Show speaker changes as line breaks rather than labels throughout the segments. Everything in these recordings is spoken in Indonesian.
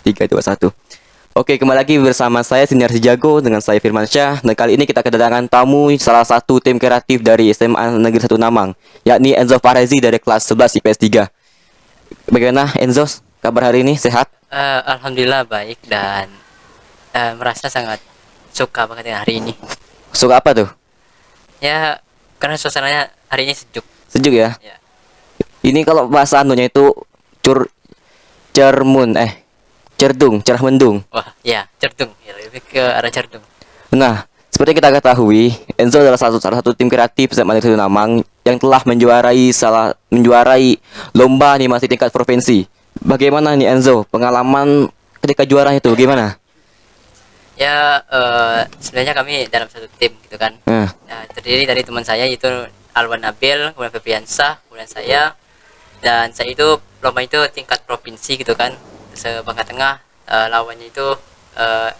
3, 2, 1. Oke, kembali lagi bersama saya Siniar Jago dengan saya Firman Syah. Dan kali ini kita kedatangan tamu salah satu tim kreatif dari SMA Negeri 1 Namang, yakni Enzo Farezi dari kelas 11 IPS 3. Bagaimana Enzo? Kabar hari ini sehat?
Alhamdulillah baik dan merasa sangat suka banget dengan hari ini.
Suka apa tuh?
Ya, karena suasananya hari ini sejuk.
Sejuk ya?
Ya.
Ini kalau bahasa anunya itu cerah mendung.
Wah, ya, cerdung. Ya, lebih ke arah cerdung.
Nah, seperti kita ketahui, Enzo adalah salah satu tim kreatif SMA Negeri 1 Namang yang telah menjuarai lomba animasi tingkat provinsi. Bagaimana nih Enzo, pengalaman ketika juara itu gimana?
Ya, sebenarnya kami dalam satu tim gitu kan. Terdiri dari teman saya yaitu Alwan Nabil, kemudian Febriansah, kemudian saya. Dan saya itu lomba itu tingkat provinsi gitu kan. Sebangka Tengah, lawannya itu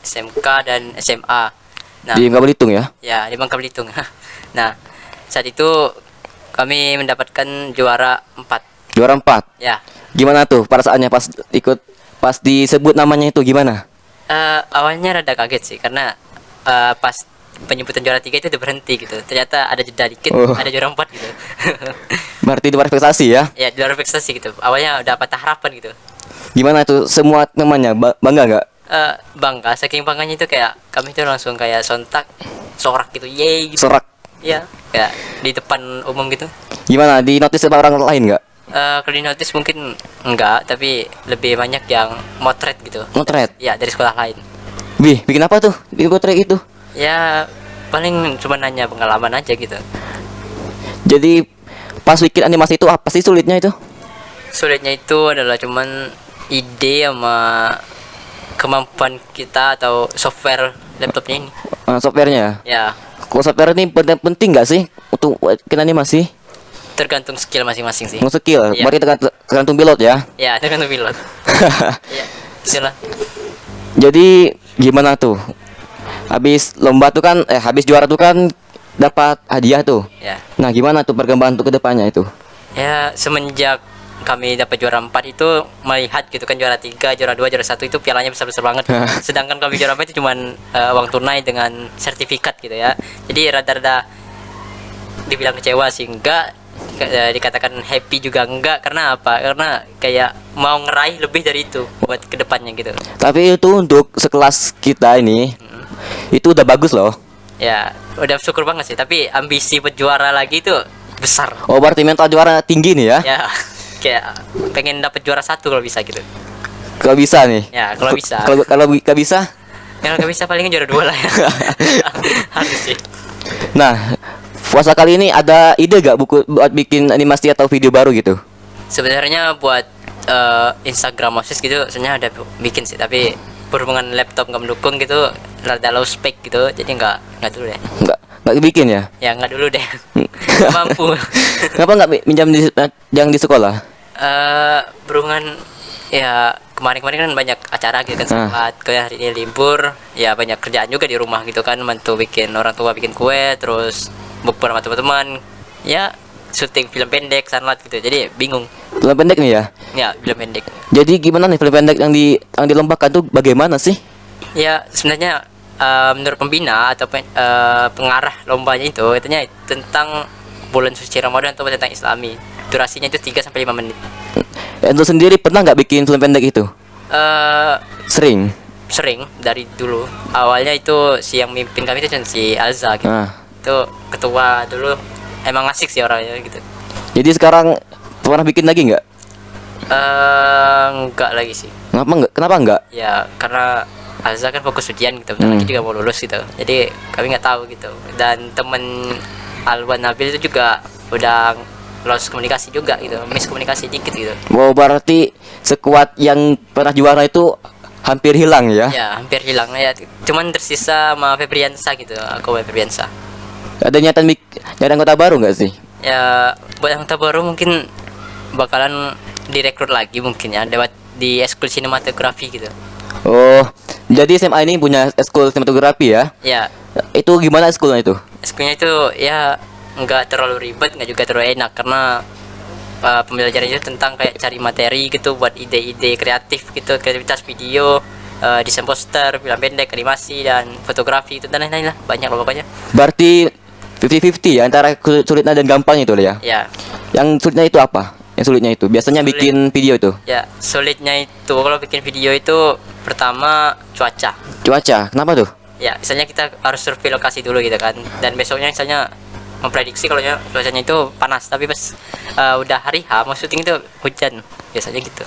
SMK dan SMA. Nah,
Di Bangka Belitung ya?
ya di Bangka Belitung. Nah, saat itu kami mendapatkan juara 4.
Juara 4.
Ya,
Gimana tuh perasaannya pas disebut namanya itu gimana?
awalnya rada kaget sih karena pas penyebutan juara 3 itu udah berhenti gitu. Ternyata ada jeda dikit,
Oh.
ada juara 4 gitu.
Berarti di luar ekspektasi ya?
Ya, di luar ekspektasi gitu. Awalnya udah patah harapan gitu.
Gimana tuh semua temannya bangga nggak?
Bangga, saking bangganya itu kayak kami tuh langsung kayak sontak sorak gitu, yeay gitu.
Sorak.
Iya, kayak di depan umum gitu.
Gimana? Di notice sama orang lain nggak?
Kalau di notice mungkin enggak, tapi lebih banyak yang motret gitu.
Motret.
Ya, dari sekolah lain.
Bikin apa tuh di motret itu?
Ya, paling cuma nanya pengalaman aja gitu.
Jadi pas bikin animasi itu apa sih sulitnya itu?
Sulitnya itu adalah cuman ide sama kemampuan kita atau software laptopnya ini.
Softwarenya.
Ya,
Kalau software ini penting nggak sih untuk bikin animasi?
tergantung skill masing-masing sih.
Mau skill,
Iya.
berarti tergantung pilot ya.
Ya, tergantung pilot. Ya, itulah.
Jadi gimana tuh? Habis lomba tuh kan, habis juara tuh kan dapat hadiah tuh.
Ya.
Nah gimana tuh perkembangan untuk kedepannya itu?
Ya, semenjak kami dapat juara 4 itu melihat gitu kan juara 3, juara 2, juara 1 itu pialanya besar-besar banget. Sedangkan kami juara 4 itu cuman uang tunai dengan sertifikat gitu ya. Jadi rada-rada dibilang kecewa sih enggak, dikatakan happy juga enggak. Karena apa? Karena kayak mau ngeraih lebih dari itu buat kedepannya gitu.
Tapi itu untuk sekelas kita ini, itu udah bagus loh.
Ya, udah syukur banget sih. Tapi ambisi buat juara lagi itu besar.
Oh berarti mental juara tinggi nih ya?
Ya, kayak pengen dapat juara 1 kalau bisa gitu.
Kalau bisa nih?
Ya, kalau bisa.
Kalau nggak bisa?
Kalau nggak bisa paling juara 2 lah ya. Harus sih.
Nah, puasa kali ini ada ide gak buat bikin animasi atau video baru gitu?
Sebenarnya buat Instagram Moses gitu sebenarnya ada bikin sih, tapi berhubungan laptop nggak mendukung gitu, rada low spec gitu, jadi nggak dulu deh.
Nggak bikin ya?
Ya nggak dulu deh. Nggak mampu.
Kenapa nggak minjam yang di sekolah?
Berhubungan ya kemarin-kemarin kan banyak acara gitu kan, sempat kayak hari ini libur, ya banyak kerjaan juga di rumah gitu kan, mantu bikin, orang tua bikin kue, terus bukber sama teman-teman, ya syuting film pendek sanlat gitu, jadi bingung.
Film pendek nih ya?
Ya, film pendek.
Jadi gimana nih film pendek yang dilombakan tuh bagaimana sih?
Ya sebenarnya menurut pembina atau pengarah lombanya itu katanya tentang bulan suci Ramadan atau tentang Islami. Durasinya itu 3 sampai 5 menit.
Enzo sendiri pernah nggak bikin film pendek itu? Sering.
Sering dari dulu. Awalnya itu si yang mimpin kami itu si Alza gitu. Itu ketua dulu, emang asik sih orangnya gitu.
Jadi sekarang pernah bikin lagi nggak?
Enggak lagi sih.
Kenapa nggak?
Ya karena Alza kan fokus ujian gitu, bentar lagi juga mau lulus gitu. Jadi kami nggak tahu gitu. Dan temen Alwan Nabil itu juga udah lost komunikasi juga gitu, miskomunikasi dikit gitu.
Oh berarti sekuat yang pernah juara itu hampir hilang ya?
Ya hampir hilang ya. Cuman tersisa sama Febriansah gitu, aku Febriansah.
Ada nyari anggota baru nggak sih?
Ya buat yang baru mungkin bakalan direkrut lagi mungkin ya, lewat di ekskul sinematografi gitu.
Oh, jadi SMA ini punya ekskul sinematografi ya?
Ya,
Itu gimana ekskulnya itu?
ekskulnya itu ya nggak terlalu ribet, nggak juga terlalu enak karena pembelajaran itu tentang kayak cari materi gitu buat ide-ide kreatif gitu, kreativitas video, desain poster, film pendek, animasi dan fotografi itu dan lain-lain lah, banyak loh pokoknya.
Berarti 50-50 ya antara sulitnya dan gampangnya itu lah ya.
Ya,
Yang sulitnya itu apa? Yang sulitnya itu biasanya
Sulit.
bikin video itu.
ya sulitnya itu kalau bikin video itu pertama cuaca.
Cuaca, kenapa tuh?
Ya, misalnya kita harus survei lokasi dulu gitu kan, dan besoknya misalnya memprediksi kalau cuacanya itu panas, tapi pas udah hari H mau syuting itu hujan biasanya gitu.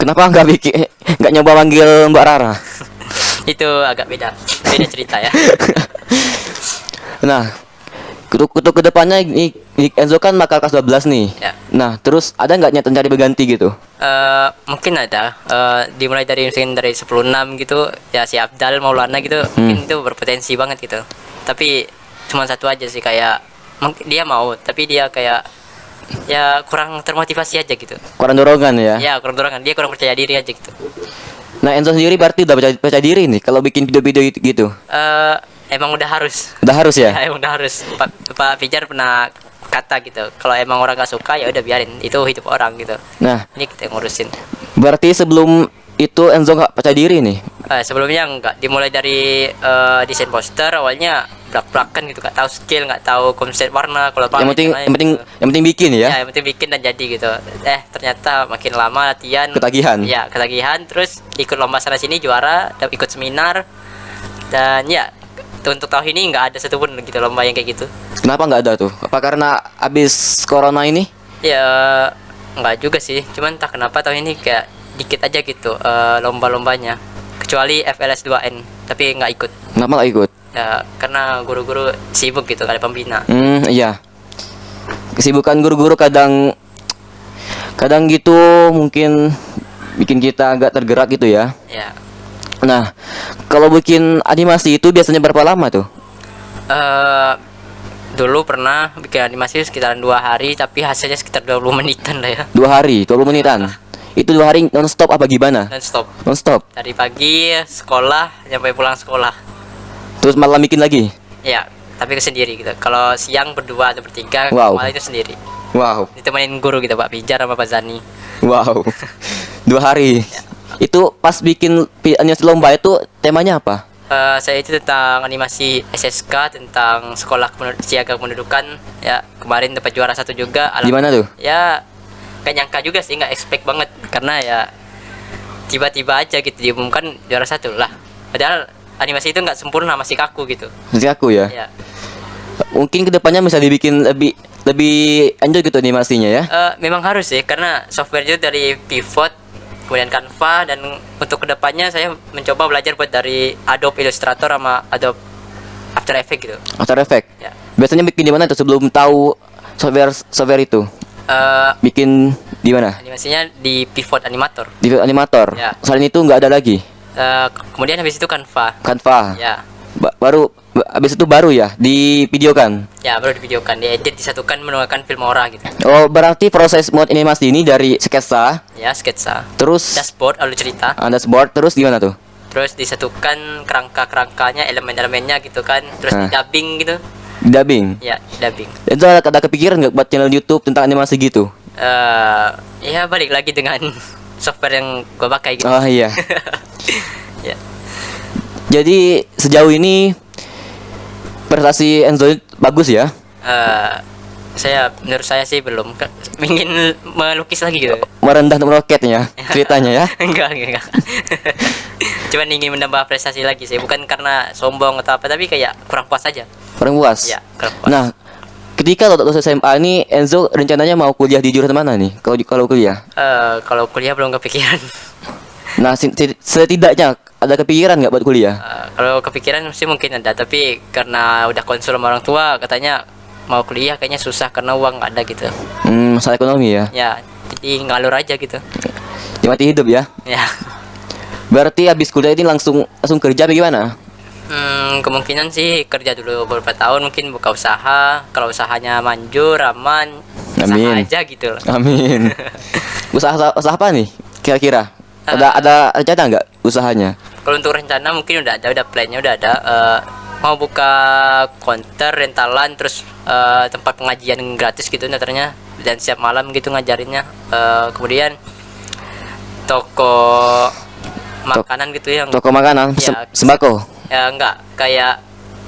Kenapa nggak nyoba manggil Mbak Rara?
Itu agak beda cerita ya.
Nah, untuk kedepannya ini Enzo kan bakal kelas 12 nih.
Ya.
Nah, terus ada nggak niatan cari berganti gitu?
Mungkin ada, dimulai dari mungkin dari 10-6 gitu ya, si Abdal Maulana gitu, mungkin itu berpotensi banget gitu, tapi cuma satu aja sih, kayak mungkin dia mau tapi dia kayak ya kurang termotivasi aja gitu.
Kurang dorongan ya.
Ya kurang dorongan, dia kurang percaya diri aja gitu.
Nah, Enzo sendiri berarti udah percaya diri nih kalau bikin video-video gitu.
Emang udah harus.
Udah harus ya?
Ya, emang udah harus. Pak Pijar pernah kata gitu, kalau emang orang gak suka ya udah biarin, itu hidup orang gitu.
Nah,
Ini kita yang ngurusin.
berarti sebelum itu Enzo nggak percaya diri nih.
Sebelumnya enggak, dimulai dari desain poster, awalnya blak-blakan gitu, nggak tahu skill, nggak tahu konsep warna, kalau
Yang penting yang penting bikin ya.
ya yang penting bikin dan jadi gitu. Ternyata makin lama latihan
Ketagihan.
ya ketagihan, terus ikut lomba sana sini juara, dan ikut seminar, dan ya untuk tahun ini nggak ada satupun gitu lomba yang kayak gitu.
Kenapa nggak ada tuh? Apa karena abis corona ini?
Ya nggak juga sih, cuman tak kenapa tahun ini kayak dikit aja gitu lomba-lombanya, kecuali FLS 2N tapi nggak ikut
Kenapa nggak ikut?
ya, karena guru-guru sibuk gitu, ada pembina.
Iya. Kesibukan guru-guru kadang gitu mungkin bikin kita agak tergerak gitu ya.
Ya
Nah, kalau bikin animasi itu biasanya berapa lama tuh?
dulu pernah bikin animasi sekitaran 2 hari, tapi hasilnya sekitar 20 menitan lah ya,
2 hari, 20 menitan. Itu 2 hari non stop apa gimana?
dan stop
Non stop.
dari pagi sekolah sampai pulang sekolah.
Terus malam bikin lagi.
Ya, tapi sendiri gitu. Kalau siang berdua atau bertiga,
Wow.
malam itu sendiri.
Wow.
Ditemenin guru gitu, Pak Pijar sama Pak Zani.
Wow. 2 hari. Itu pas bikin animasi lomba itu temanya apa?
Saya itu tentang animasi SSK, tentang sekolah siaga kependudukan. Ya, kemarin dapat juara 1 juga.
Di mana tuh?
Ya, gak nyangka juga sih, nggak expect banget, karena ya tiba-tiba aja gitu diumumkan juara 1 lah. Padahal animasi itu nggak sempurna, masih kaku gitu.
Masih aku ya.
Ya,
Mungkin kedepannya bisa dibikin lebih enjoy gitu animasinya ya.
memang harus sih, karena software itu dari Pivot, kemudian Canva, dan untuk kedepannya saya mencoba belajar buat dari Adobe Illustrator sama Adobe After Effects gitu.
After Effects.
Ya.
Biasanya bikin di mana tuh sebelum tahu software itu? Bikin di mana?
Animasinya di Pivot Animator.
Di animator.
Ya.
Selain itu nggak ada lagi.
Kemudian habis itu Canva.
Canva.
Ya,
Habis itu baru ya di video kan.
ya baru divideokan, diedit, disatukan menggunakan Filmora gitu.
Oh, berarti proses buat animasi ini dari sketsa,
Ya, sketsa,
terus
dashboard, alur cerita,
dashboard, terus gimana tuh?
terus disatukan kerangka-kerangkanya, elemen-elemennya gitu kan, terus
Nah.
dubbing gitu.
Dubbing.
Ya, dubbing.
Itu ada kepikiran nggak buat channel YouTube tentang animasi gitu?
Ya balik lagi dengan software yang gua pakai gitu.
Oh iya.
Ya.
Jadi sejauh ini prestasi Enzo bagus ya.
Menurut saya sih belum. Ingin melukis lagi gitu.
Merendah meroketnya ceritanya ya.
Enggak. Cuman ingin menambah prestasi lagi sih, bukan karena sombong atau apa, tapi kayak kurang puas aja.
Kurang puas.
Ya, kurang puas.
Nah, ketika lulus SMA ini Enzo rencananya mau kuliah di jurusan mana nih? Kalau kuliah.
Kalau kuliah belum kepikiran.
Nah, setidaknya ada kepikiran nggak buat kuliah?
Kalau kepikiran sih mungkin ada, tapi karena udah konsul sama orang tua, katanya mau kuliah kayaknya susah karena uang nggak ada gitu.
Masalah ekonomi ya.
Ya, jadi ngalur aja gitu.
Nikmati hidup ya.
Ya.
Berarti habis kuliah ini langsung kerja apa gimana?
Kemungkinan sih kerja dulu beberapa tahun, mungkin buka usaha. Kalau usahanya manjur, aman, usaha
Amin.
aja gitu loh.
Amin. usaha apa nih? Kira-kira ada rencana nggak usahanya?
Kalau untuk rencana mungkin udah ada, plannya udah ada. mau buka konter rentalan, terus tempat pengajian gratis gitu ternyata, dan siap malam gitu ngajarinnya. Kemudian toko makanan gitu yang
Toko makanan,
Ya.
sembako.
ya enggak kayak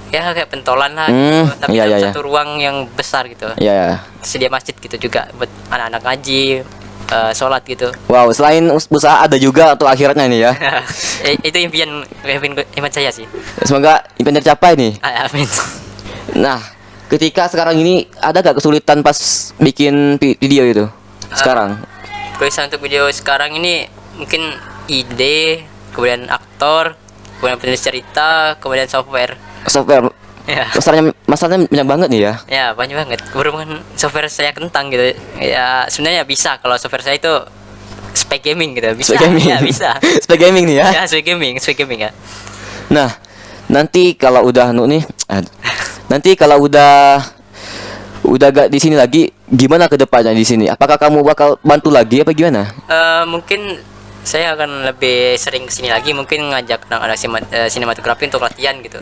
kayak pentolan lah
Hmm,
gitu, tapi
iya,
dalam
iya,
satu ruang yang besar gitu.
Ya.
Sedia masjid gitu juga buat anak-anak ngaji, sholat gitu.
Wow, selain usaha ada juga untuk akhiratnya nih ya.
Itu impian saya sih.
Semoga impian tercapai nih.
Amin.
Nah, ketika sekarang ini ada gak kesulitan pas bikin video itu? Sekarang.
Kebiasaan untuk video sekarang ini mungkin ide, kemudian aktor, kemudian penulis cerita, kemudian software.
Software.
Ya,
Masalahnya banyak banget nih ya.
ya banyak banget. Berhubungan software saya kentang gitu. Ya sebenarnya bisa kalau software saya itu spek gaming gitu. Bisa.
Spek gaming.
Ya, bisa.
Spek gaming nih ya.
Ya spek gaming ya.
Nah, nanti kalau udah nanti kalau udah gak di sini lagi, gimana ke depannya di sini? Apakah kamu bakal bantu lagi apa gimana?
Mungkin saya akan lebih sering kesini lagi, mungkin ngajak anak-anak sinematografi untuk latihan gitu.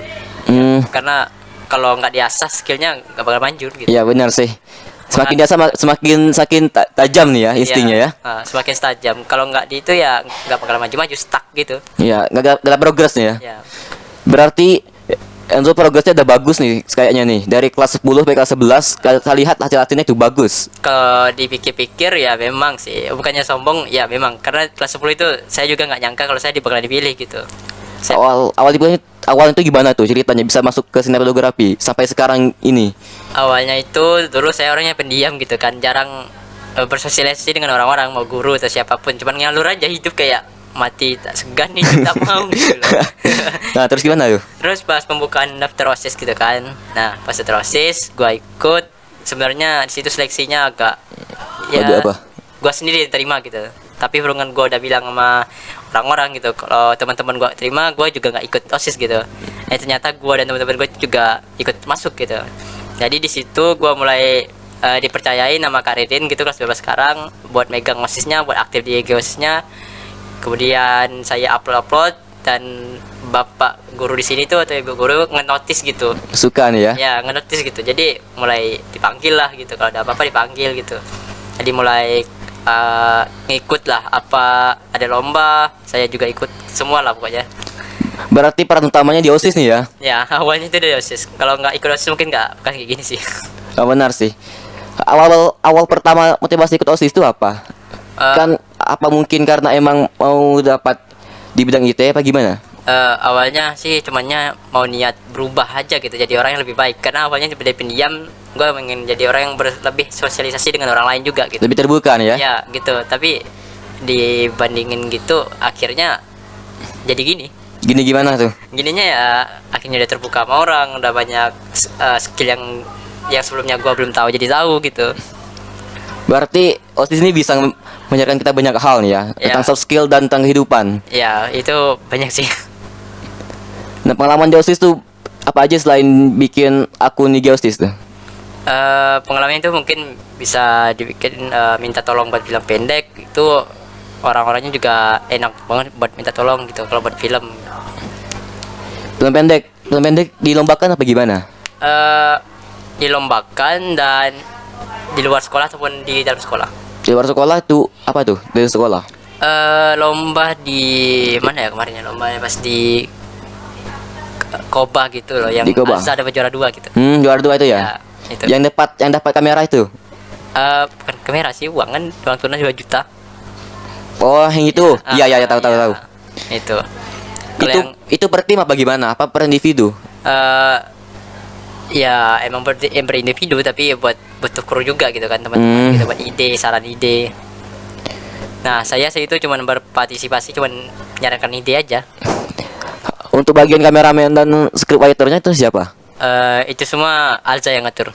Hmm,
Karena kalau nggak diasah skillnya nggak bakal manjur gitu.
ya benar sih. Semakin dia semakin tajam nih ya instingnya ya.
Semakin tajam. Kalau nggak di itu ya nggak bakal maju-maju, stuck gitu.
Iya, nggak ada progres nih ya.
Ya.
Berarti Enzo progresnya udah bagus nih kayaknya nih. Dari kelas 10 sampai kelas 11 kita lihat hasil-hasilnya itu bagus.
Kalau dipikir-pikir ya memang sih, bukannya sombong ya memang, karena kelas 10 itu saya juga nggak nyangka kalau saya bakal dipilih gitu.
Awal itu gimana tuh ceritanya bisa masuk ke sinematografi sampai sekarang ini?
Awalnya itu dulu saya orangnya pendiam gitu kan, jarang bersosialisasi dengan orang-orang, mau guru atau siapapun, cuman ngalur aja hidup kayak mati tak segan nih, tak mau gitu loh.
Nah, terus gimana tuh?
Terus pas pembukaan daftar OSIS gitu kan, nah pas daftar OSIS gua ikut. Sebenarnya di situ seleksinya agak
Waduh, apa?
gua sendiri terima gitu, tapi berhubungan gua udah bilang sama orang-orang gitu kalau teman-teman gua terima, gua juga nggak ikut OSIS gitu. Ternyata gua dan teman-teman gua juga ikut masuk gitu. Jadi di situ gua mulai dipercayai nama Kak Ridin gitu, kelas 12 sekarang, buat megang OSISnya, buat aktif di IG OSISnya. Kemudian saya upload dan bapak guru di sini tuh atau ibu guru ngenotis gitu.
Suka nih ya.
Ya ngenotis gitu, jadi mulai dipanggil lah gitu, kalau ada apa-apa dipanggil gitu. Jadi mulai ngikut lah, apa ada lomba saya juga ikut semua lah pokoknya.
Berarti peran utamanya di OSIS nih ya.
Ya awalnya itu dari OSIS, kalau nggak ikut OSIS mungkin nggak bukan kayak gini sih.
Oh, benar sih. Awal pertama motivasi ikut OSIS itu apa? Kan apa mungkin karena emang mau dapat di bidang IT apa gimana?
Awalnya sih cumannya mau niat berubah aja gitu, jadi orang yang lebih baik. Karena awalnya dari pendiam, gue pengen jadi orang yang lebih sosialisasi dengan orang lain juga gitu.
Lebih terbuka nih ya.
Ya gitu, tapi dibandingin gitu akhirnya jadi gini.
Gini gimana tuh?
Gininya ya akhirnya udah terbuka sama orang, udah banyak skill yang sebelumnya gue belum tahu jadi tahu gitu.
Berarti OSIS ini bisa mengajarkan kita banyak hal nih ya, tentang soft skill dan tentang kehidupan.
Ya itu banyak sih.
Nah, pengalaman di OSIS tuh apa aja selain bikin akun IG OSIS tuh?
Pengalaman itu mungkin bisa dibikin minta tolong buat film pendek, itu orang-orangnya juga enak banget buat minta tolong gitu kalau buat film.
Film pendek dilombakan apa gimana?
Dilombakan dan di luar sekolah ataupun di dalam sekolah.
Di luar sekolah tuh apa tuh? Dari sekolah?
Lomba di mana ya kemarin ya, lomba pas di Koba gitu loh, yang
Di Koba?
Azza dapat juara 2 gitu.
Juara 2 itu ya?
Ya, itu.
Yang dapat kamera itu?
Bukan kamera sih, uang kan, uang tunai 2 juta.
Oh, yang itu. Iya, tahu.
Itu. Kalau yang
Itu per tim apa gimana? Apa per individu?
ya emang berindividu, tapi butuh kru juga gitu kan, teman-teman gitu, buat ide, saran ide. Nah saya itu cuman berpartisipasi, cuman menyarankan ide aja.
Untuk bagian kameramen dan scriptwriternya itu siapa?
Itu semua Alza yang ngatur,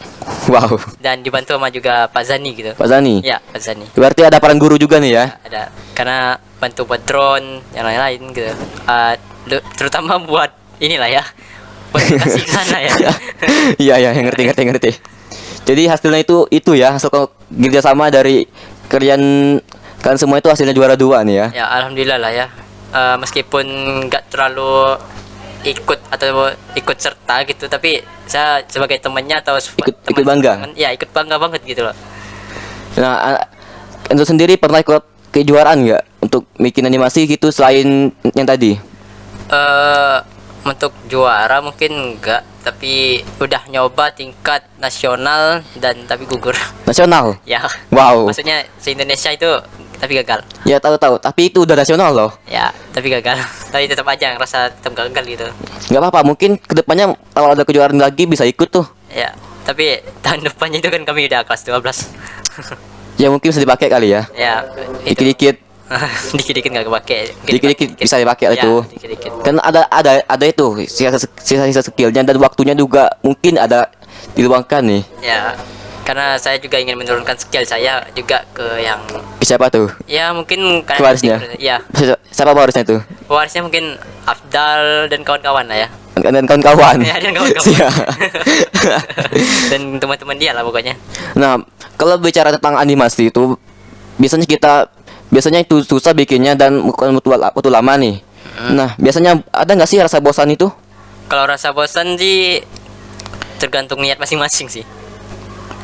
Wow,
dan dibantu sama juga Pak Zani gitu.
Pak Zani.
Ya Pak Zani
Berarti ada peran guru juga nih ya?
ada, karena bantu buat drone yang lain-lain gitu. Terutama buat inilah ya, buat kasih ke sana ya.
Iya, yang ngerti. Jadi hasilnya itu ya, hasil kerjasama dari kerjaan kan semua itu hasilnya juara 2 nih ya.
Ya alhamdulillah lah ya. Meskipun nggak terlalu ikut atau ikut serta gitu, tapi saya sebagai temannya atau
Ikut bangga.
ya ikut bangga banget gitu loh.
Nah, Enzo sendiri pernah ikut kejuaraan nggak untuk bikin animasi gitu selain yang tadi?
Untuk juara mungkin enggak, tapi udah nyoba tingkat nasional dan tapi gugur.
Nasional?
Ya.
Wow.
Maksudnya se Indonesia itu tapi gagal.
Ya tahu-tahu, tapi itu udah nasional loh.
Ya, tapi gagal. Tapi tetap aja ngerasa tetap gagal gitu.
Nggak apa-apa, mungkin kedepannya kalau ada kejuaraan lagi bisa ikut tuh.
Ya, tapi tahun depannya itu kan kami udah kelas 12.
Ya mungkin bisa dipakai kali ya.
Ya, itu.
Dikit-dikit,
Dikit-dikit nggak kepake.
dikit-dikit bisa dipakai
Ya,
itu.
dikit-dikit.
Kan ada itu sisa skillnya dan waktunya juga mungkin ada diluangkan nih.
Ya, karena saya juga ingin menurunkan skill saya juga ke yang
Siapa tuh?
ya mungkin kalian
Pewarisnya?
ya,
Siapa pewarisnya tuh?
pewarisnya mungkin Afdal dan kawan-kawan lah ya.
Dan kawan-kawan.
Ya, dan kawan-kawan.
Siap.
Dan teman-teman dia lah pokoknya.
Nah, kalau bicara tentang animasi itu biasanya itu susah bikinnya dan bukan waktu lama nih. Nah, biasanya ada nggak sih rasa bosan itu?
Kalau rasa bosan sih tergantung niat masing-masing sih.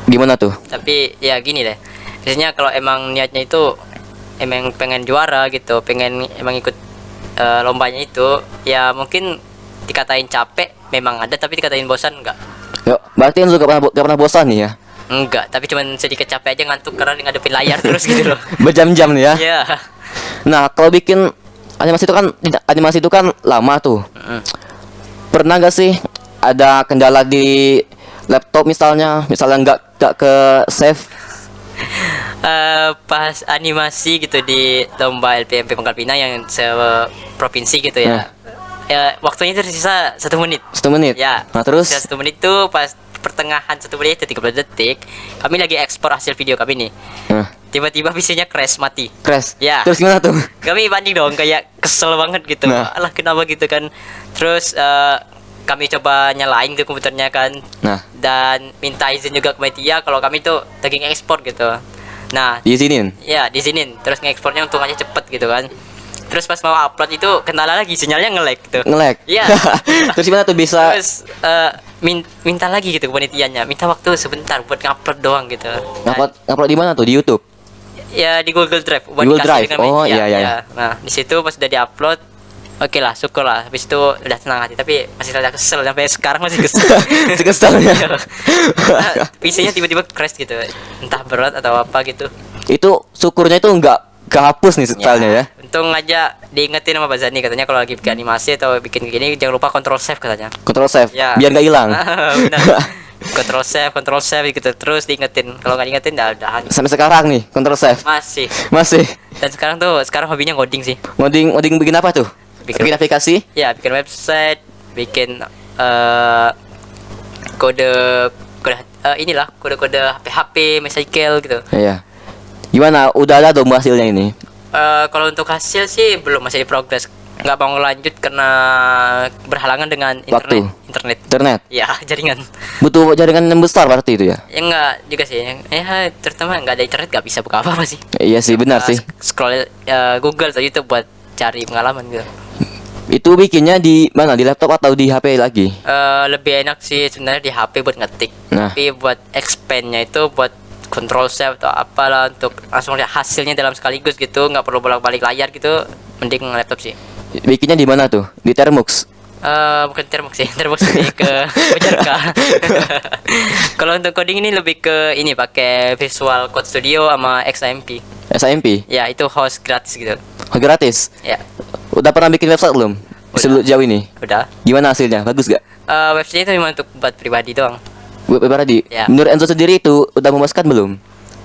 Gimana tuh?
Tapi ya gini deh. Biasanya kalau emang niatnya itu emang pengen juara gitu, pengen emang ikut lombanya itu, ya mungkin dikatain capek memang ada, tapi dikatain bosan enggak.
Yuk, berarti Enzo gak pernah bosan nih ya?
Enggak, tapi cuman sedikit capek aja ngantuk karena ngadepin layar terus gitu loh.
Berjam-jam nih ya?
Ya.
Nah, kalau bikin animasi itu kan lama tuh. Pernah gak sih ada kendala di laptop misalnya nggak ke save?
Pas animasi gitu di lomba LPMP Pangkal Pinang yang provinsi gitu ya. Ya, waktunya itu tersisa 1 menit.
1 menit.
Ya.
Nah, terus?
Sisa 1 menit itu pas pertengahan 1 menit itu 30 detik, kami lagi ekspor hasil video kami nih.
Nah,
Tiba-tiba PC-nya crash mati.
crash.
Ya.
Terus gimana tuh?
Kami panik dong, kayak kesel banget gitu.
Nah.
Alah kenapa gitu kan. Terus kami coba nyalain tuh komputernya kan.
Nah,
Dan minta izin juga ke media kalau kami tuh lagi ekspor gitu. Nah,
diizinin.
ya diizinin. Terus ngekspornya untung aja cepet gitu kan. Terus pas mau upload itu kendala lagi, sinyalnya nge-lag gitu.
Nge-lag.
Iya.
Terus gimana tuh bisa?
Terus minta lagi gitu ke panitianya, minta waktu sebentar buat ngupload doang gitu.
Ngupload di mana tuh? Di YouTube.
Ya di Google Drive buat
Google
dikasih
Drive.
dengan
Oh,
media.
iya.
Ya. Nah, di situ pas udah diupload, oke lah, syukur lah. Habis itu udah tenang hati, tapi masih ada kesel sampai sekarang masih kesel.
Masih kesel ya?
Nah, PC-nya tiba-tiba crash gitu. Entah berat atau apa gitu.
Itu syukurnya itu nggak kehapus nih filenya ya.
Untung aja diingetin sama Pak Zani, katanya kalau lagi bikin animasi atau bikin gini jangan lupa control save katanya.
Control save
Ya.
biar nggak hilang.
Benar. control save gitu terus diingetin. Kalau nggak diingetin udahan.
Sampai sekarang nih control save masih.
Dan sekarang hobinya ngoding sih.
Ngoding bikin apa tuh? Bikin aplikasi?
Ya, bikin website, bikin kode inilah kode-kode HP Mycycle gitu.
Iya. Gimana? Udah ada dong hasilnya ini?
Kalau untuk hasil sih belum, masih di progres. Nggak mau lanjut karena berhalangan dengan internet. Ya, jaringan.
Butuh jaringan yang besar berarti itu ya?
Ya enggak juga sih. Ya terutama nggak ada internet nggak bisa buka apa-apa sih.
Iya sih, benar sih.
Scroll Google atau YouTube buat cari pengalaman gitu.
Itu bikinnya di mana? Di laptop atau di HP lagi?
Lebih enak sih sebenarnya di HP buat ngetik.
Nah.
Tapi buat expand-nya itu buat control save atau apalah untuk langsung lihat hasilnya dalam sekaligus gitu, nggak perlu bolak-balik layar gitu, mending laptop sih.
Bikinnya di mana tuh? Di Termux?
Bukan Termux sih, Termux lebih ke Pajarka. Kalau untuk coding ini lebih ke ini pakai Visual Code Studio sama XAMPP.
SMP?
Ya, itu host gratis gitu.
Oh, gratis?
Ya,
Udah pernah bikin website belum? Sebelum jauh ini?
udah.
Gimana hasilnya? Bagus gak?
Website itu cuma untuk buat pribadi doang.
Web pribadi?
Ya.
Menurut Enzo sendiri itu udah memuaskan belum?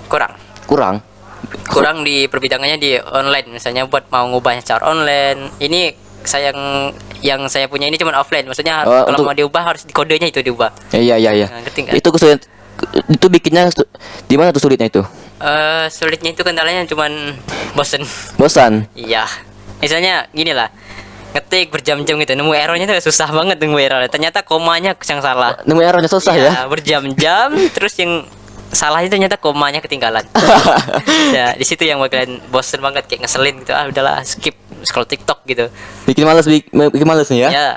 Kurang
Kurang?
di perbidangannya di online, misalnya buat mau ngubahnya secara online. Ini yang saya punya ini cuma offline, maksudnya
Oh,
kalau
untuk-
mau diubah harus di kodenya itu diubah.
Iya.
Nah, ngerti nggak?
Itu kesulitan. Itu bikinnya di mana tuh sulitnya itu?
Sulitnya itu kendalanya cuman bosen.
Bosan.
Iya, misalnya gini lah, ngetik berjam-jam gitu, nemu errornya tuh susah banget nemu errornya. Ternyata komanya yang salah.
Nemu errornya susah ya?
Berjam-jam, terus yang salahnya ternyata komanya ketinggalan. Ya, di situ yang bakalan bosen banget, kayak ngeselin gitu. Udahlah, skip scroll TikTok gitu.
Bikin males nih ya?
Ya,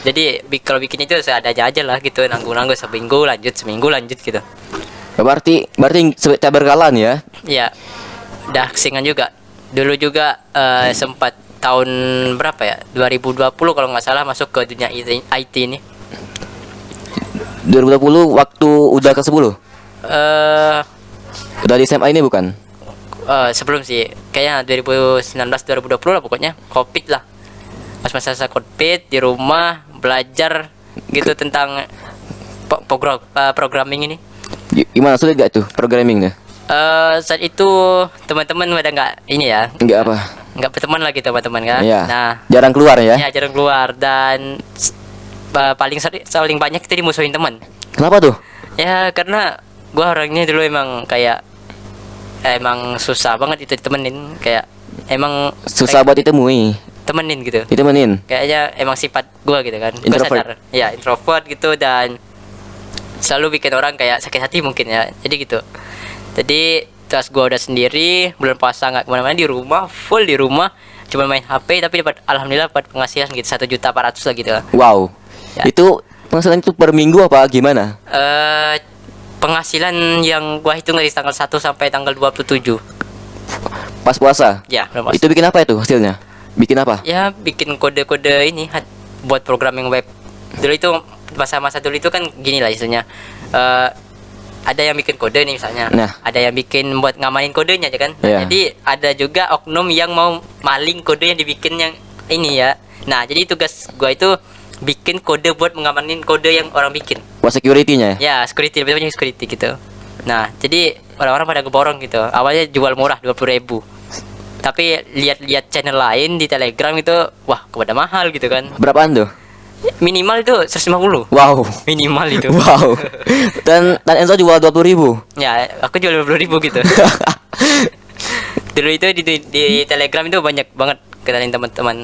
Jadi kalau bikin itu seadanya aja lah gitu, nanggung-nanggung seminggu lanjut gitu.
Berarti setiap berkala nih ya.
Ya, udah kesingan juga. Dulu juga sempat tahun berapa ya? 2020 kalau nggak salah masuk ke dunia IT ini.
2020 waktu udah ke 10.
Eh
Udah di SMA ini bukan?
sebelum sih, kayaknya 2019 2020 lah pokoknya, Covid lah. Pas masa-masa Covid di rumah belajar gitu tentang programming ini.
Gimana, sulit gak tuh programmingnya?
Saat itu teman-teman pada nggak ini ya,
Enggak apa?
nggak berteman lagi teman-teman kan.
Iya.
Nah,
Jarang keluar ya?
ya jarang keluar dan paling banyak kita dimusuhin teman.
Kenapa tuh?
Ya karena gua orangnya dulu emang kayak emang susah banget itu ditemenin, kayak emang
Susah buat ditemui,
temenin gitu.
ditemenin.
Kayaknya emang sifat gua gitu kan. Gua
Introvert.
sadar. Ya, introvert gitu dan selalu bikin orang kayak sakit hati mungkin ya. Jadi gitu. Jadi pas gua udah sendiri, bulan puasa nggak kemana-mana, di rumah, full di rumah, cuma main HP tapi dapat alhamdulillah dapat penghasilan gitu 1.400.000 lah gitu.
Wow.
Ya.
Itu penghasilan itu per minggu apa gimana?
Penghasilan yang gua hitung dari tanggal 1 sampai tanggal 27.
Pas puasa?
Ya, bulan puasa.
Itu bikin apa itu hasilnya? Bikin apa?
Ya, bikin kode-kode ini buat programming web. Dulu itu masa-masa dulu itu kan gini lah istilahnya. Ada yang bikin kode nih misalnya.
Nah.
Ada yang bikin buat ngamanin kodenya aja kan.
Iya.
Jadi ada juga oknum yang mau maling kode yang dibikin yang ini ya. Nah, jadi tugas gua itu bikin kode buat mengamanin kode yang orang bikin.
Buat security-nya ya?
Ya, security, lebih banyak security gitu. Nah, jadi orang-orang pada keborong gitu. Awalnya jual murah 20.000. Tapi lihat-lihat channel lain di Telegram itu, wah, kepada mahal gitu kan.
Berapaan tuh?
Minimal itu 150.
Wow.
Minimal itu.
Wow. Dan Enzo jual 20.000.
Ya, aku jual 20.000 gitu. Dulu itu di Telegram itu banyak banget kenalin teman-teman,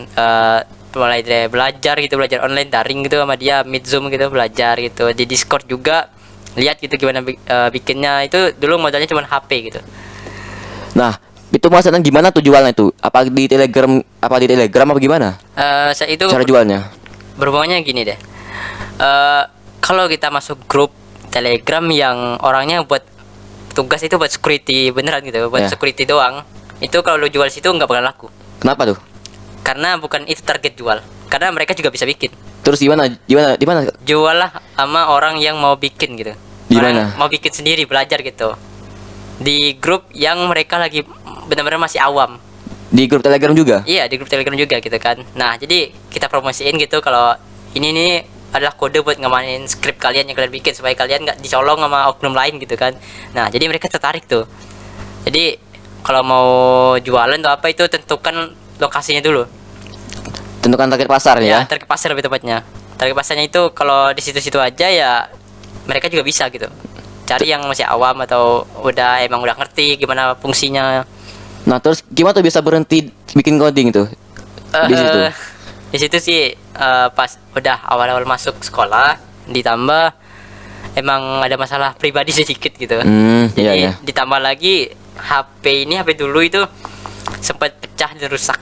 mulai dari belajar online daring gitu sama dia, meet Zoom gitu, belajar gitu. Di Discord juga lihat gitu gimana bikinnya. Itu dulu modalnya cuma HP gitu.
Nah, itu maksudnya gimana tuh jualnya itu? Apa di Telegram apa gimana?
Saya itu
Cara jualnya?
berhubungannya gini deh. Kalau kita masuk grup Telegram yang orangnya buat tugas itu buat security beneran gitu, buat
Ya.
security doang. Itu kalau lu jual situ nggak bakal laku.
Kenapa tuh?
Karena bukan itu target jual. Karena mereka juga bisa bikin.
Terus gimana? Di mana?
Jual lah sama orang yang mau bikin gitu.
Di
Orang
mana?
mau bikin sendiri, belajar gitu. Di grup yang mereka lagi benar-benar masih awam.
Di grup Telegram juga?
Iya, di grup Telegram juga gitu kan. Nah, jadi kita promosiin gitu kalau ini nih adalah kode buat ngamanin skrip kalian yang kalian bikin supaya kalian nggak dicolong sama oknum lain gitu kan. Nah, jadi mereka tertarik tuh. Jadi kalau mau jualan atau apa itu tentukan lokasinya dulu.
Tentukan target pasar
Ya,
ya?
target pasar lebih tepatnya. Target pasarnya itu kalau di situ-situ aja ya mereka juga bisa gitu. Cari yang masih awam atau emang udah ngerti gimana fungsinya.
Nah, terus gimana tuh bisa berhenti bikin coding tuh? Di situ?
Di situ sih pas udah awal-awal masuk sekolah, ditambah emang ada masalah pribadi sedikit gitu.
Iya,
Jadi
iya.
ditambah lagi HP dulu itu sempat pecah dan rusak.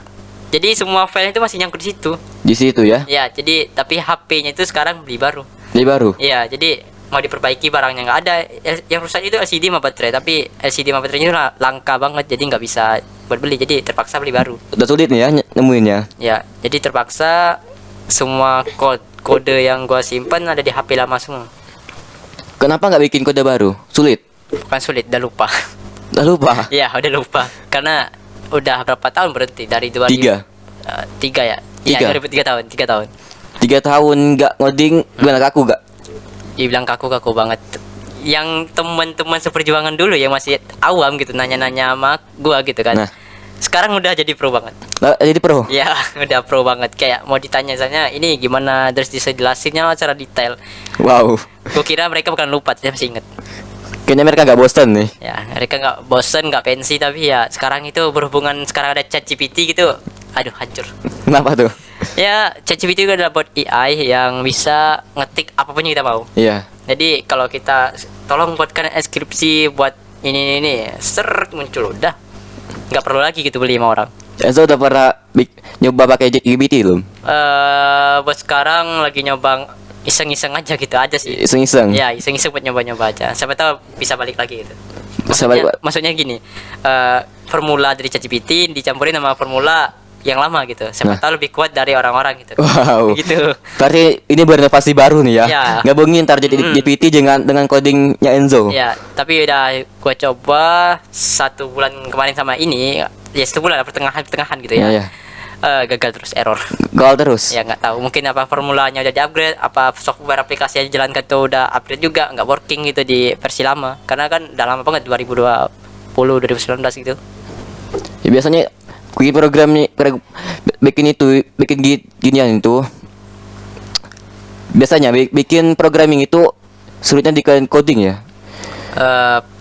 Jadi semua file itu masih nyangkut di situ.
Di situ ya?
Ya, jadi tapi HP-nya itu sekarang beli baru.
Ini baru?
Iya, jadi mau diperbaiki barangnya nggak ada. Yang rusak itu LCD sama baterai, tapi LCD sama baterainya itu langka banget, jadi nggak bisa buat beli. Jadi terpaksa beli baru.
Udah sulit nih ya nemuinnya?
Ya, jadi terpaksa semua kode yang gua simpan ada di HP lama semua.
Kenapa nggak bikin kode baru? Sulit?
Bukan sulit, udah lupa.
Udah lupa?
Iya, udah lupa. Karena udah berapa tahun berhenti dari 2000.
3?
3 ya? Iya,
3?
2003 tahun, 3 tahun.
3 tahun nggak ngoding, gimana, kaku gak?
Dibilang kaku banget. Yang teman-teman seperjuangan dulu yang masih awam gitu nanya-nanya sama gua gitu kan.
Nah.
Sekarang udah jadi pro banget.
Nah, jadi pro?
Ya, udah pro banget. Kayak mau ditanya misalnya ini gimana, terus bisa jelasinnya secara detail.
Wow.
Gua kira mereka bukan lupa, saya masih inget.
Kayaknya mereka nggak bosan nih.
Ya, mereka nggak bosen, nggak pensi, tapi ya sekarang itu berhubungan sekarang ada ChatGPT gitu. Aduh, hancur.
Kenapa tuh?
Ya, ChatGPT itu adalah bot AI yang bisa ngetik apapun yang kita mau.
Iya.
Jadi kalau kita tolong buatkan deskripsi buat ini, seret muncul udah. Nggak perlu lagi gitu beli sama orang.
Enzo udah pernah nyoba pakai ChatGPT belum?
Buat sekarang lagi nyoba iseng-iseng aja gitu aja sih.
Iseng-iseng.
Ya, iseng-iseng buat nyoba-nyoba aja. Siapa tahu bisa balik lagi gitu.
Bisa balik, Pak.
Maksudnya gini, formula dari ChatGPT dicampurin sama formula yang lama gitu. Siapa
Nah.
tahu lebih kuat dari orang-orang gitu.
Wow.
Gitu.
Berarti ini berinovasi baru nih ya.
Ya.
Gabungin ntar GPT dengan codingnya Enzo.
Ya, tapi udah gua coba 1 bulan kemarin sama ini, ya 1 bulan lah, pertengahan gitu ya.
Iya, iya.
Gagal terus, error.
Gaul terus.
Ya nggak tahu, mungkin apa formulanya udah di-upgrade, apa software aplikasi yang dijalankan tuh udah upgrade juga, nggak working gitu di versi lama. Karena kan udah lama banget 2020 2019 gitu.
Ya, biasanya bikin programnya bikin ginian itu. Biasanya bikin programming itu sulitnya di coding ya.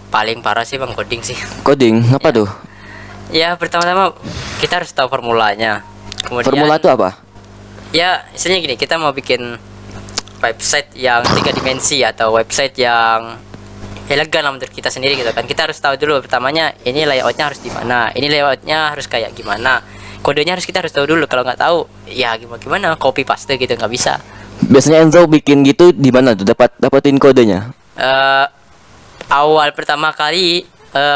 Paling parah sih bang coding sih.
Coding apa tuh?
Ya pertama-tama kita harus tahu formulanya. Kemudian
Formula itu apa?
ya istilahnya gini, kita mau bikin website yang 3 dimensi atau website yang elegan lah menurut kita sendiri gitu kan. Kita harus tahu dulu pertamanya ini layoutnya harus di mana, ini layoutnya harus kayak gimana, kodenya kita harus tahu dulu. Kalau nggak tahu ya gimana copy paste gitu, nggak bisa.
Biasanya Enzo bikin gitu di mana tuh dapatin kodenya?
Awal pertama kali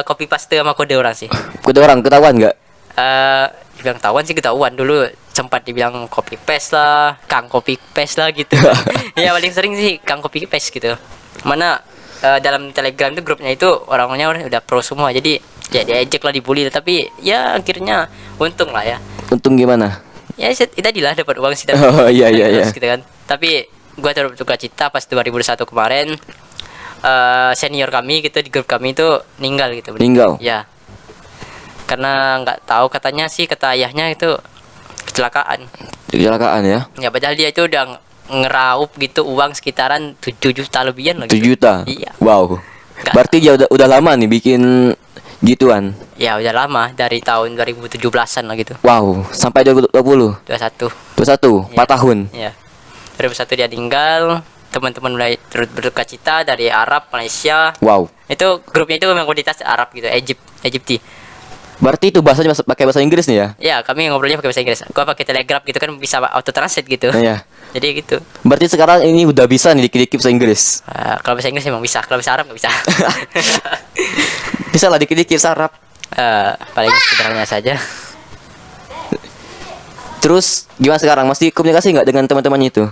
copy paste sama kode orang sih.
Kode orang ketahuan nggak?
Dibilang ketahuan sih ketahuan. Dulu sempat dibilang copy paste lah, kang copy paste lah gitu. Ya paling sering sih kang copy paste gitu. Mana dalam Telegram itu grupnya itu orangnya udah pro semua, jadi ya diejek lah, dibully, tapi ya akhirnya untung lah ya.
Untung gimana?
Ya tadi lah dapat uang sih.
Oh, iya, iya, iya.
Gitu kan. Tapi gua terus berduka cita pas 2001 kemarin, senior kami gitu di grup kami itu meninggal gitu.
Meninggal?
Ya. Karena nggak tahu, katanya sih kata ayahnya itu kecelakaan.
Kecelakaan ya?
Ya padahal dia itu udah ngeraup gitu uang sekitaran 7 juta lebihan lagi.
7 juta?
Iya.
Wow.
Nggak-
Berarti dia udah lama nih bikin gituan.
Ya udah lama, dari tahun 2017-an lah gitu.
Wow, sampai 2020.
21.
21, 4 tahun.
Ya. 2021 dia meninggal. Teman-teman mulai turut berduka cita dari Arab, Malaysia.
Wow.
Itu grupnya itu memang komoditas Arab gitu, Egypti.
Berarti itu bahasanya pakai bahasa Inggris nih ya?
Ya, kami ngobrolnya pakai bahasa Inggris. Gua pakai Telegram gitu kan, bisa auto translate gitu.
Iya.
Jadi gitu.
Berarti sekarang ini udah bisa nih dikit-dikit bahasa Inggris.
Kalau bahasa Inggris emang bisa, kalau bahasa Arab nggak bisa.
Bisa lah dikit-dikit sarap.
Paling sederhananya saja.
Terus gimana sekarang? Masih komunikasi nggak dengan teman-temannya itu?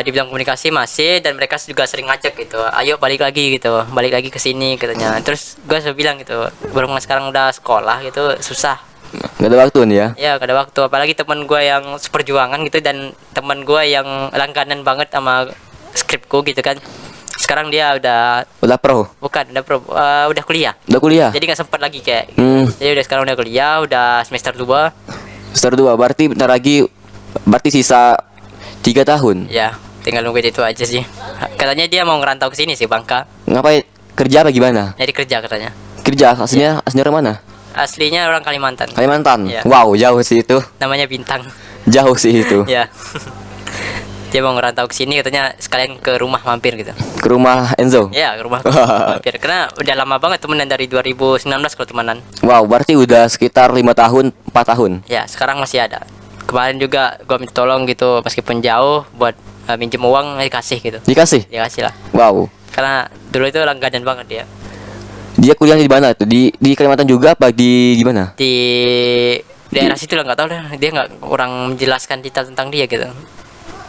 Dibilang komunikasi masih, dan mereka juga sering ngajak gitu, ayo balik lagi gitu, balik lagi ke sini katanya. Terus gue selalu bilang gitu, berhubung sekarang udah sekolah gitu susah.
Nggak ada waktu nih ya?
Ya gak ada waktu, apalagi teman gue yang seperjuangan gitu, dan teman gue yang langganan banget sama skripku gitu kan. Sekarang dia udah kuliah.
Udah kuliah?
Jadi nggak sempat lagi kayak.
Hmm.
Jadi udah sekarang udah kuliah, udah semester 2.
Semester 2, berarti bentar lagi, berarti sisa 3 tahun.
Ya, tinggal nunggu itu aja sih. Katanya dia mau ngerantau ke sini sih, Bangka.
Ngapain? Kerja apa gimana?
Nyari kerja katanya.
Kerja, aslinya orang mana?
Aslinya orang Kalimantan.
Kalimantan?
Iya.
Wow, jauh sih itu.
Namanya Bintang.
Jauh sih itu.
Ya. Dia mau ngerantau ke sini katanya, sekalian ke rumah mampir gitu.
Ke rumah Enzo?
Ya, ke rumah mampir. Karena udah lama banget temenan, dari 2019 kalau temenan.
Wow, berarti udah sekitar 5 tahun, 4 tahun.
Ya, sekarang masih ada. Kemarin juga gua minta tolong gitu, meskipun jauh, buat minjem uang, dikasih gitu.
Dikasih?
Dikasih lah.
Wow.
Karena dulu itu langganan banget dia.
Dia kuliah di mana tuh? Di Kalimantan juga apa di gimana?
Di daerah situ lah, nggak tahu deh. Dia nggak kurang menjelaskan detail tentang dia gitu.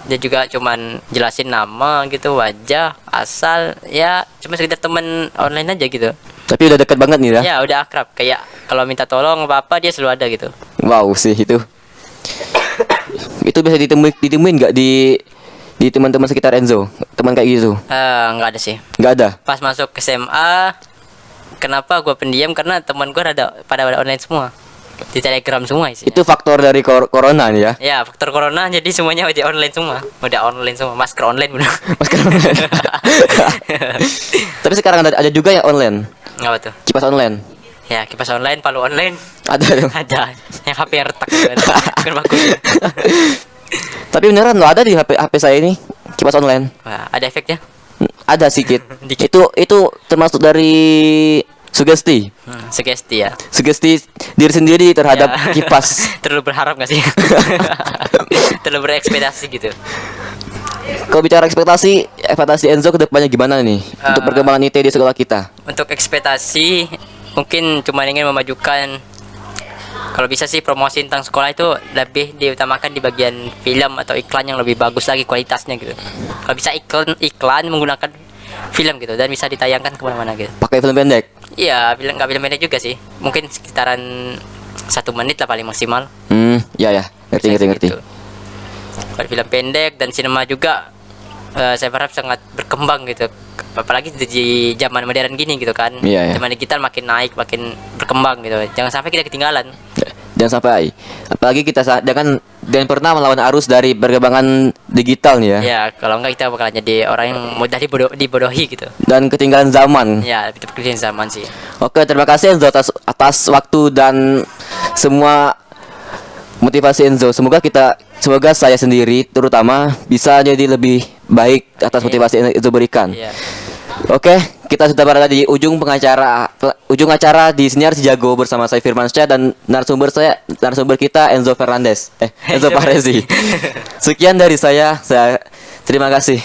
Dia juga cuman jelasin nama gitu, wajah, asal, ya cuma sekedar temen online aja gitu.
Tapi udah dekat banget nih ya?
Ya udah akrab, kayak kalau minta tolong apa-apa dia selalu ada gitu.
Wow sih itu. Itu bisa ditemuin nggak di teman-teman sekitar Enzo? Teman kayak gitu?
Nggak ada sih.
Nggak ada?
Pas masuk ke SMA, kenapa gue pendiam? Karena teman gue pada online semua, di Telegram semua isinya.
Itu faktor dari corona nih ya?
Ya, faktor corona, jadi semuanya udah online semua. Udah online semua, masker online bener.
Masker online. Tapi sekarang ada juga yang online.
Apa tuh?
Kipas online.
Ya, kipas online, palu online.
Ada tuh.
Ada. Yang HP yang retak gitu kan. Bukan bagus.
Tapi beneran loh, ada di HP saya ini kipas online.
Wah, ada efeknya.
Ada sedikit.
Dikit.
Itu termasuk dari Sugesti.
Sugesti ya.
Sugesti diri sendiri terhadap
Ya.
kipas.
Terlalu berharap gak sih? Terlalu berekspektasi gitu.
Kalau bicara ekspektasi Enzo ke depannya gimana nih untuk perkembangan IT di sekolah kita?
Untuk ekspektasi mungkin cuma ingin memajukan, kalau bisa sih promosi tentang sekolah itu lebih diutamakan di bagian film atau iklan yang lebih bagus lagi kualitasnya gitu. Kalau bisa iklan menggunakan film gitu dan bisa ditayangkan kemana-mana gitu.
Pakai film pendek.
Iya, nggak film pendek juga sih. Mungkin sekitaran 1 menit lah paling maksimal.
Ya ya, ngerti.
Gitu. Kalau film pendek dan sinema juga saya berharap sangat berkembang gitu. Apalagi di zaman modern gini gitu kan.
Iya, iya.
Zaman digital makin naik, makin berkembang gitu. Jangan sampai kita ketinggalan.
Jangan sampai. Apalagi jangan pernah melawan arus dari perkembangan digital nih ya.
Ya, kalau enggak kita bakalan jadi orang yang mudah dibodohi gitu.
Dan ketinggalan zaman.
Ya, itu pekerjaan zaman sih.
Oke, terima kasih Enzo atas waktu dan semua motivasi Enzo. Semoga saya sendiri terutama bisa jadi lebih baik atas motivasi yang Enzo berikan.
Iya.
Oke, kita sudah berada di ujung acara di Siniar Si Jago bersama saya Firmansyah dan narasumber kita Enzo Fernandez. Enzo Parezi. Sekian dari saya terima kasih.